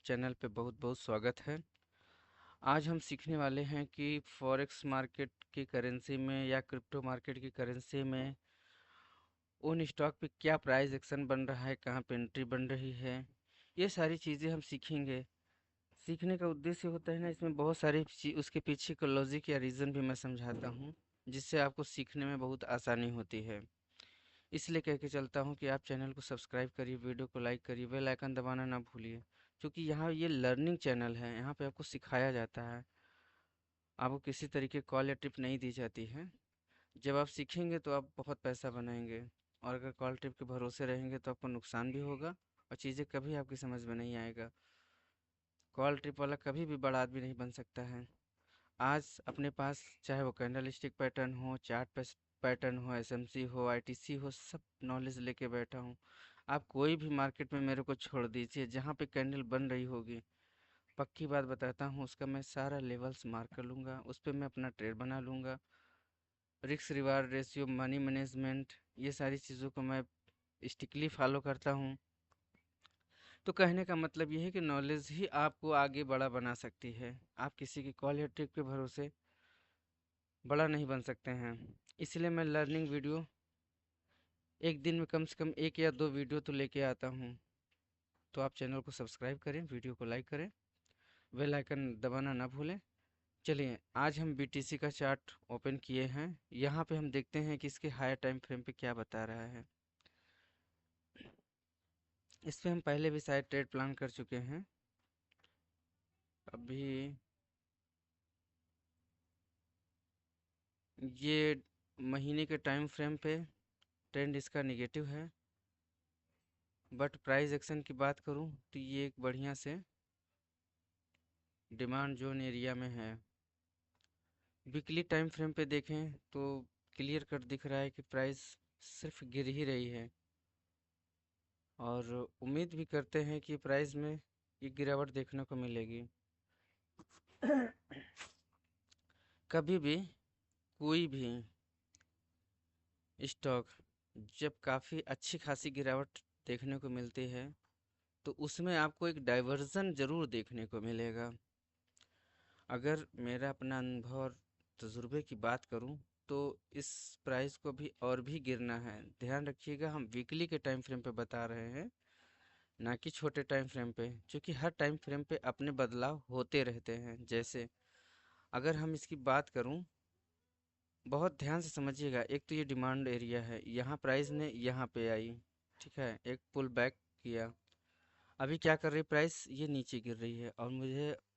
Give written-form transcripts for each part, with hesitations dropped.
Channel पे बहुत बहुत स्वागत है। आज हम सीखने वाले हैं कि फॉरेक्स मार्केट की करेंसी में या क्रिप्टो मार्केट की करेंसी में उन स्टॉक पे क्या प्राइस एक्शन बन रहा है, कहाँ पे एंट्री बन रही है। ये सारी चीज़ें हम सीखेंगे। सीखने का उद्देश्य होता है ना, इसमें बहुत सारी उसके पीछे का लॉजिक या रीज़न भी मैं समझाता हूँ, जिससे आपको सीखने में बहुत आसानी होती है। इसलिए कह के चलता हूँ कि आप चैनल को सब्सक्राइब करिए, वीडियो को लाइक करिए, बेल आइकन दबाना ना भूलिए। क्योंकि यहाँ ये लर्निंग चैनल है, यहाँ पे आपको सिखाया जाता है, आपको किसी तरीके कॉल या टिप नहीं दी जाती है। जब आप सीखेंगे तो आप बहुत पैसा बनाएंगे, और अगर कॉल टिप के भरोसे रहेंगे तो आपको नुकसान भी होगा और चीज़ें कभी आपकी समझ में नहीं आएगा। कॉल टिप वाला कभी भी बड़ा आदमी नहीं बन सकता है। आज अपने पास चाहे वो कैंडल स्टिक पैटर्न हो, चार्ट पैटर्न हो, एसएमसी हो, आईटीसी हो, सब नॉलेज लेके बैठा हूँ। आप कोई भी मार्केट में मेरे को छोड़ दीजिए, जहाँ पे कैंडल बन रही होगी, पक्की बात बताता हूँ, उसका मैं सारा लेवल्स मार्क कर लूँगा, उस पर मैं अपना ट्रेड बना लूँगा। Risk reward ratio, money management, ये सारी चीज़ों को मैं स्ट्रिक्टली फॉलो करता हूँ। तो कहने का मतलब ये है कि नॉलेज ही आपको आगे बड़ा बना सकती है। आप किसी की कॉल या ट्रिक के भरोसे बड़ा नहीं बन सकते हैं। इसलिए मैं लर्निंग वीडियो एक दिन में कम से कम एक या दो वीडियो तो लेके आता हूँ। तो आप चैनल को सब्सक्राइब करें, वीडियो को लाइक करें, बेल आइकन दबाना ना भूलें। चलिए, आज हम बीटीसी का चार्ट ओपन किए हैं। यहाँ पे हम देखते हैं कि इसके हायर टाइम फ्रेम पे क्या बता रहा है। इस पे हम पहले भी शायद ट्रेड प्लान कर चुके हैं। अभी ये महीने के टाइम फ्रेम पे ट्रेंड इसका निगेटिव है, बट प्राइस एक्शन की बात करूँ तो ये एक बढ़िया से डिमांड जोन एरिया में है। वीकली टाइम फ्रेम पे देखें तो क्लियर कट दिख रहा है कि प्राइस सिर्फ गिर ही रही है, और उम्मीद भी करते हैं कि प्राइस में ये गिरावट देखने को मिलेगी। कभी भी कोई भी स्टॉक जब काफ़ी अच्छी खासी गिरावट देखने को मिलती है, तो उसमें आपको एक डाइवर्जन ज़रूर देखने को मिलेगा। अगर मेरा अपना अनुभव और तजुर्बे की बात करूं, तो इस प्राइस को भी और भी गिरना है। ध्यान रखिएगा, हम वीकली के टाइम फ्रेम पे बता रहे हैं, ना कि छोटे टाइम फ्रेम पे, क्योंकि हर टाइम फ्रेम पे अपने बदलाव होते रहते हैं। जैसे अगर हम इसकी बात करूं, बहुत ध्यान से समझिएगा। एक तो ये डिमांड एरिया है, यहाँ प्राइस ने यहाँ पे आई, ठीक है, एक पुल बैक किया। अभी क्या कर रही है प्राइस, ये नीचे गिर रही है, और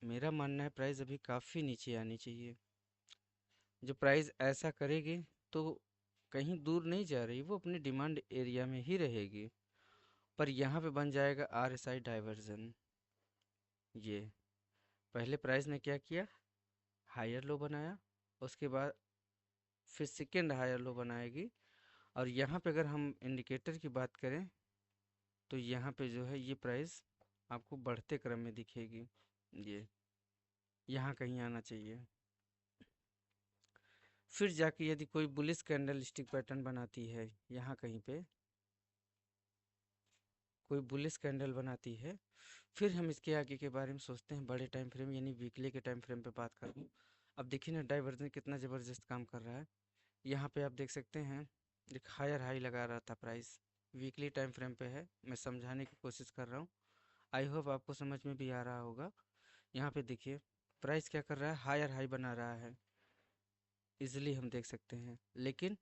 मेरा मानना है प्राइस अभी काफ़ी नीचे आनी चाहिए। जो प्राइस ऐसा करेगी तो कहीं दूर नहीं जा रही, वो अपने डिमांड एरिया में ही रहेगी। पर यहाँ पे बन जाएगा आरएसआई डाइवर्जन। ये पहले प्राइस ने क्या किया, हायर लो बनाया, उसके बाद फिर सेकेंड हायर लो बनाएगी। और यहाँ पे अगर हम इंडिकेटर की बात करें, तो यहाँ पे जो है ये प्राइस आपको बढ़ते क्रम में दिखेगी। ये यहाँ कहीं आना चाहिए। फिर जाके यदि कोई बुलिश कैंडल स्टिक पैटर्न बनाती है, यहाँ कहीं पे कोई बुलिश कैंडल बनाती है, फिर हम इसके आगे के बारे में सोचते हैं। बड़े टाइम फ्रेम यानी वीकली के टाइम फ्रेम पे बात करूँ, अब देखिए ना डाइवर्जन कितना ज़बरदस्त काम कर रहा है। यहाँ पे आप देख सकते हैं, एक हायर हाई लगा रहा था प्राइस, वीकली टाइम फ्रेम पे है। मैं समझाने की कोशिश कर रहा हूँ, आई होप आपको समझ में भी आ रहा होगा। यहाँ पे देखिए प्राइस क्या कर रहा है, हायर हाई बना रहा है, इजिली हम देख सकते हैं। लेकिन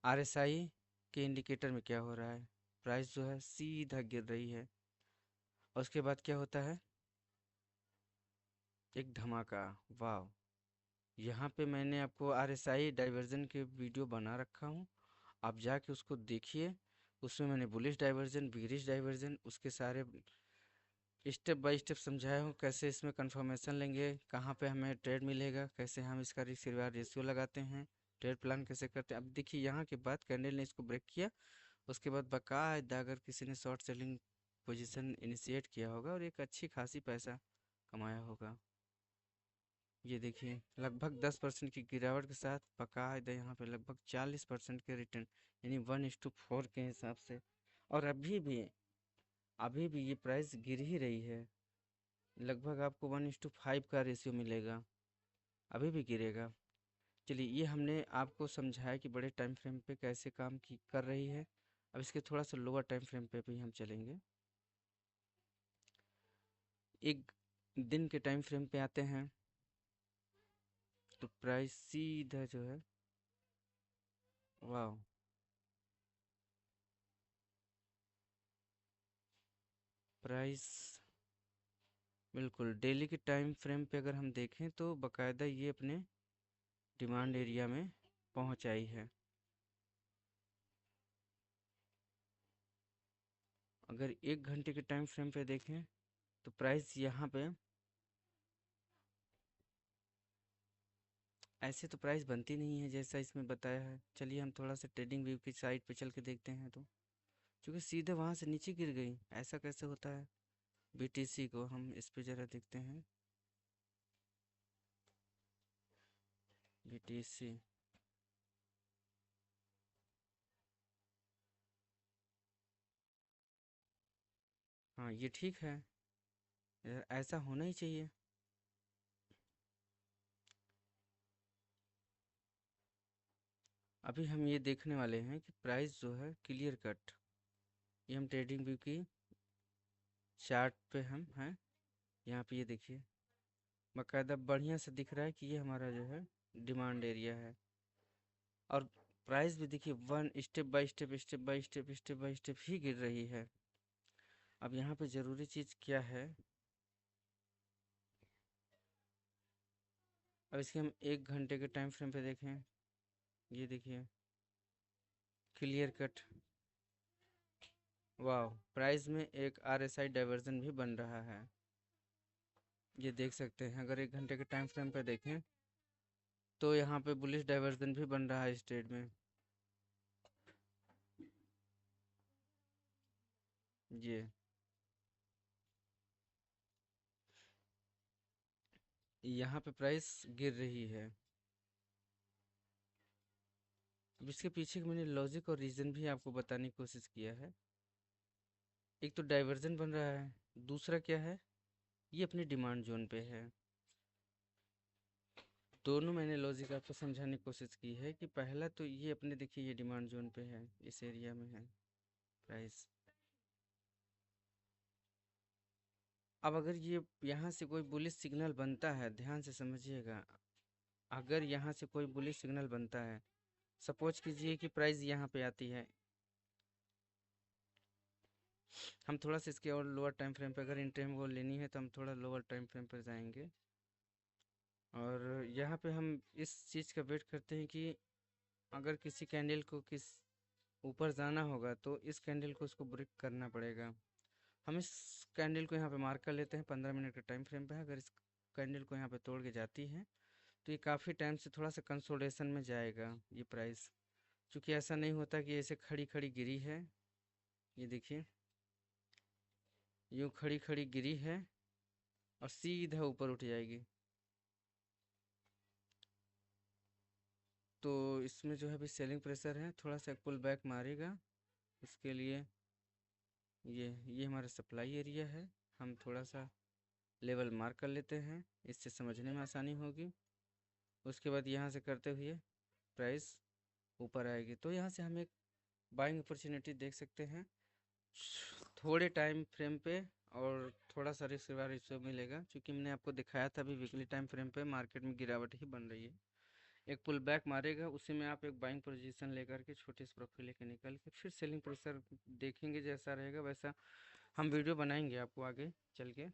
आरएसआई के इंडिकेटर में क्या हो रहा है, प्राइस जो है सीधा गिर रही है, और उसके बाद क्या होता है, एक धमाका। वाह, यहाँ पे मैंने आपको आरएसआई डाइवर्जन के वीडियो बना रखा हूँ, आप जाके उसको देखिए। उसमें मैंने बुलिश डाइवर्जन, बिगरिश डाइवर्जन, उसके सारे स्टेप बाय स्टेप समझाया हूँ, कैसे इसमें कंफर्मेशन लेंगे, कहाँ पे हमें ट्रेड मिलेगा, कैसे हम इसका रिस्क रिवार्ड रेशियो लगाते हैं, ट्रेड प्लान कैसे करते हैं। अब देखिए यहाँ के बाद कैंडल ने इसको ब्रेक किया, उसके बाद बाकायदा अगर किसी ने शॉर्ट सेलिंग पोजीशन इनिशिएट किया होगा और एक अच्छी खासी पैसा कमाया होगा। ये देखिए लगभग 10% की गिरावट के साथ बाकायदा यहाँ पे लगभग 40% के रिटर्न, यानी 1:4 के हिसाब से। और अभी भी ये प्राइस गिर ही रही है। लगभग आपको 1:5 का रेशियो मिलेगा, अभी भी गिरेगा। चलिए, ये हमने आपको समझाया कि बड़े टाइम फ्रेम पे कैसे काम की कर रही है। अब इसके थोड़ा सा लोअर टाइम फ्रेम पे भी हम चलेंगे। एक दिन के टाइम फ्रेम पे आते हैं तो प्राइस सीधा जो है, वाह, प्राइस बिल्कुल डेली के टाइम फ्रेम पे अगर हम देखें तो बकायदा ये अपने डिमांड एरिया में पहुंच आई है। अगर 1 घंटे के टाइम फ्रेम पे देखें तो प्राइस यहाँ पे, ऐसे तो प्राइस बनती नहीं है जैसा इसमें बताया है। चलिए हम थोड़ा सा ट्रेडिंग व्यू की साइट पे चल के देखते हैं, तो क्योंकि सीधे वहाँ से नीचे गिर गई, ऐसा कैसे होता है। बीटीसी को हम इस पे ज़रा देखते हैं। बीटीसी, हाँ ये ठीक है, ऐसा होना ही चाहिए। अभी हम ये देखने वाले हैं कि प्राइस जो है क्लियर कट, ये हम ट्रेडिंग व्यू की चार्ट पे हम हैं। यहाँ पे ये देखिए, बाकायदा बढ़िया से दिख रहा है कि ये हमारा जो है डिमांड एरिया है। और प्राइस भी देखिए, one step by step, step by step, step by step ही गिर रही है। अब यहाँ पे ज़रूरी चीज़ क्या है, अब इसके हम 1 घंटे के टाइम फ्रेम पे देखें। ये देखिए, क्लियर कट, वाह, प्राइस में एक आरएसआई डाइवर्जन भी बन रहा है। ये देख सकते हैं, अगर 1 घंटे के टाइम फ्रेम पे देखें तो यहाँ पे बुलिश डाइवर्जन भी बन रहा है इस ट्रेड में। ये यहाँ पे प्राइस गिर रही है। अब इसके पीछे का मैंने लॉजिक और रीज़न भी आपको बताने की कोशिश किया है। एक तो डाइवर्जन बन रहा है, दूसरा क्या है, ये अपनी डिमांड जोन पे है। दोनों मैंने लॉजिक आपको समझाने की कोशिश की है कि पहला तो ये अपने देखिए ये डिमांड जोन पे है, इस एरिया में है प्राइस। अब अगर ये यहाँ से कोई बुलिश सिग्नल बनता है, ध्यान से समझिएगा, अगर यहाँ से कोई बुलिश सिग्नल बनता है, सपोज कीजिए कि प्राइस यहाँ पे आती है, हम थोड़ा सा इसके और लोअर टाइम फ्रेम पे अगर इंट्री हमको लेनी है तो हम थोड़ा लोअर टाइम फ्रेम पर जाएंगे। और यहाँ पे हम इस चीज़ का वेट करते हैं कि अगर किसी कैंडल को किस ऊपर जाना होगा तो इस कैंडल को उसको ब्रेक करना पड़ेगा। हम इस कैंडल को यहाँ पे मार्क कर लेते हैं 15 मिनट के टाइम फ्रेम पे। अगर इस कैंडल को यहाँ पे तोड़ के जाती है तो ये काफ़ी टाइम से थोड़ा सा कंसोलिडेशन में जाएगा ये प्राइस, क्योंकि ऐसा नहीं होता कि ऐसे खड़ी खड़ी गिरी है। ये देखिए, यूँ खड़ी खड़ी गिरी है और सीधा ऊपर उठ जाएगी। तो इसमें जो है अभी सेलिंग प्रेशर है, थोड़ा सा पुल बैक मारेगा। उसके लिए ये हमारा सप्लाई एरिया है, हम थोड़ा सा लेवल मार्क कर लेते हैं, इससे समझने में आसानी होगी। उसके बाद यहाँ से करते हुए प्राइस ऊपर आएगी तो यहाँ से हम एक बाइंग अपॉर्चुनिटी देख सकते हैं थोड़े टाइम फ्रेम पे। और थोड़ा सा रिस्क वाला रिस्क मिलेगा, क्योंकि मैंने आपको दिखाया था अभी वीकली टाइम फ्रेम पे मार्केट में गिरावट ही बन रही है। एक पुल बैक मारेगा, उसी में आप एक बाइंग पोजीशन लेकर के छोटे से प्रॉफिट लेके निकल के फिर सेलिंग प्रेशर देखेंगे, जैसा रहेगा वैसा हम वीडियो बनाएंगे आपको आगे चल के।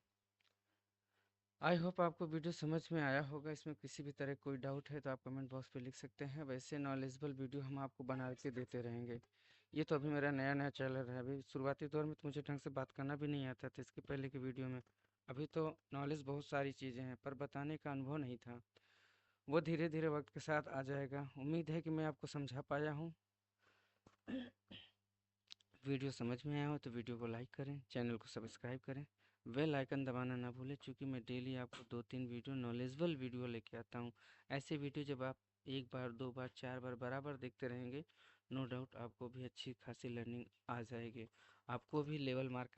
आई होप आपको वीडियो समझ में आया होगा। इसमें किसी भी तरह कोई डाउट है तो आप कमेंट बॉक्स पे लिख सकते हैं। वैसे नॉलेजेबल वीडियो हम आपको बना के देते रहेंगे। ये तो अभी मेरा नया नया चैनल है, अभी शुरुआती दौर में तो मुझे ढंग से बात करना भी नहीं आता था इसके पहले की वीडियो में। अभी तो नॉलेज बहुत सारी चीज़ें हैं पर बताने का अनुभव नहीं था, वो धीरे धीरे वक्त के साथ आ जाएगा। उम्मीद है कि मैं आपको समझा पाया हूँ। वीडियो समझ में आया हो तो वीडियो को लाइक करें, चैनल को सब्सक्राइब करें, बेल आइकन दबाना ना भूलें, क्योंकि मैं डेली आपको 2-3 वीडियो नॉलेजेबल वीडियो लेके आता हूँ। ऐसे वीडियो जब आप एक बार, दो बार, चार बार बराबर देखते रहेंगे, नो डाउट आपको भी अच्छी खासी लर्निंग आ जाएगी, आपको भी लेवल मार्क